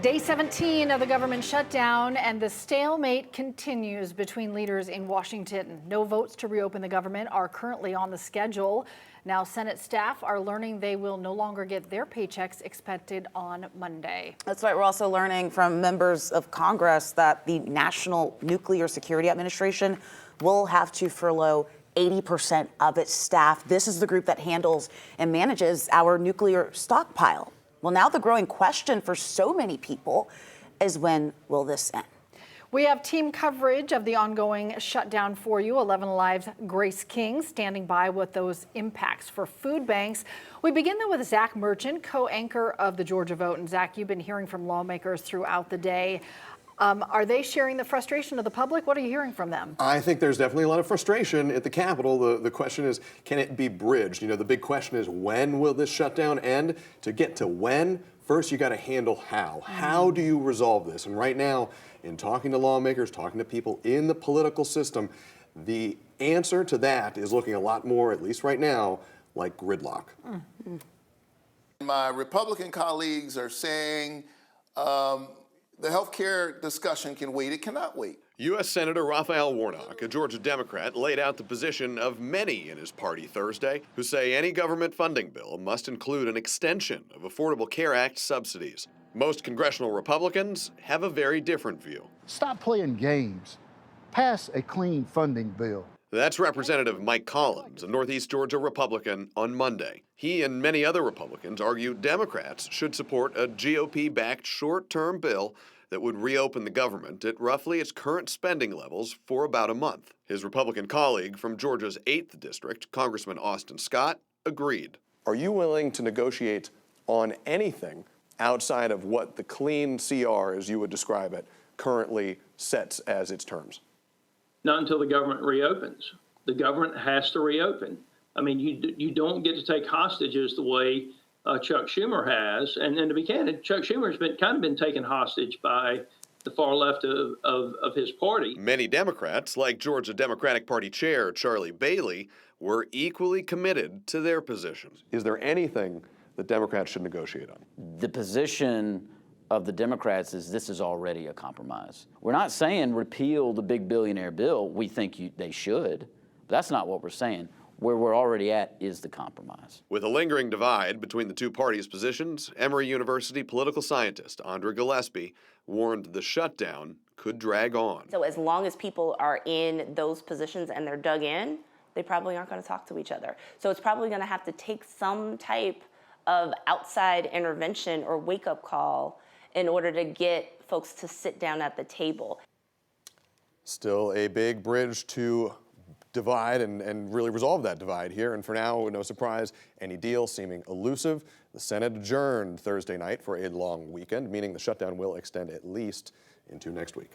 Day 17 of the government shutdown, and the stalemate continues between leaders in Washington. No votes to reopen the government are currently on the schedule. Now, Senate staff are learning they will no longer get their paychecks expected on Monday. That's right. We're also learning from members of Congress that the National Nuclear Security Administration will have to furlough 80% of its staff. This is the group that handles and manages our nuclear stockpile. Well, now the growing question for so many people is, when will this end? We have team coverage of the ongoing shutdown for you. 11 Alive's Grace King standing by with those impacts for food banks. We begin though with Zach Merchant, co-anchor of the Georgia Vote. And Zach, you've been hearing from lawmakers throughout the day. Are they sharing the frustration of the public? What are you hearing from them? I think there's definitely a lot of frustration at the Capitol. The question is, can it be bridged? You know, the big question is, when will this shutdown end? To get to when, first you got to handle how. How do you resolve this? And right now, in talking to lawmakers, talking to people in the political system, the answer to that is looking a lot more, at least right now, like gridlock. My Republican colleagues are saying, the health care discussion can wait. It cannot wait. U.S. Senator Raphael Warnock, a Georgia Democrat, laid out the position of many in his party Thursday who say any government funding bill must include an extension of Affordable Care Act subsidies. Most congressional Republicans have a very different view. Stop playing games. Pass a clean funding bill. That's Representative Mike Collins, a Northeast Georgia Republican, on Monday. He and many other Republicans argue Democrats should support a GOP-backed short-term bill that would reopen the government at roughly its current spending levels for about a month. His Republican colleague from Georgia's 8th District, Congressman Austin Scott, agreed. Are you willing to negotiate on anything outside of what the clean CR, as you would describe it, currently sets as its terms? Not until the government reopens. The government has to reopen. I mean, you don't get to take hostages the way Chuck Schumer has. And then, to be candid, Chuck Schumer has been taken hostage by the far left of his party. Many Democrats, like Georgia Democratic Party Chair Charlie Bailey, were equally committed to their positions. Is there anything that Democrats should negotiate on? The position of the Democrats is this is already a compromise. We're not saying repeal the big billionaire bill. We think they should. But that's not what we're saying. Where we're already at is the compromise. With a lingering divide between the two parties' positions, Emory University political scientist Andra Gillespie warned the shutdown could drag on. So as long as people are in those positions and they're dug in, they probably aren't going to talk to each other. So it's probably going to have to take some type of outside intervention or wake-up call in order to get folks to sit down at the table. Still a big bridge to divide and really resolve that divide here. And for now, no surprise, any deal seeming elusive. The Senate adjourned Thursday night for a long weekend, meaning the shutdown will extend at least into next week.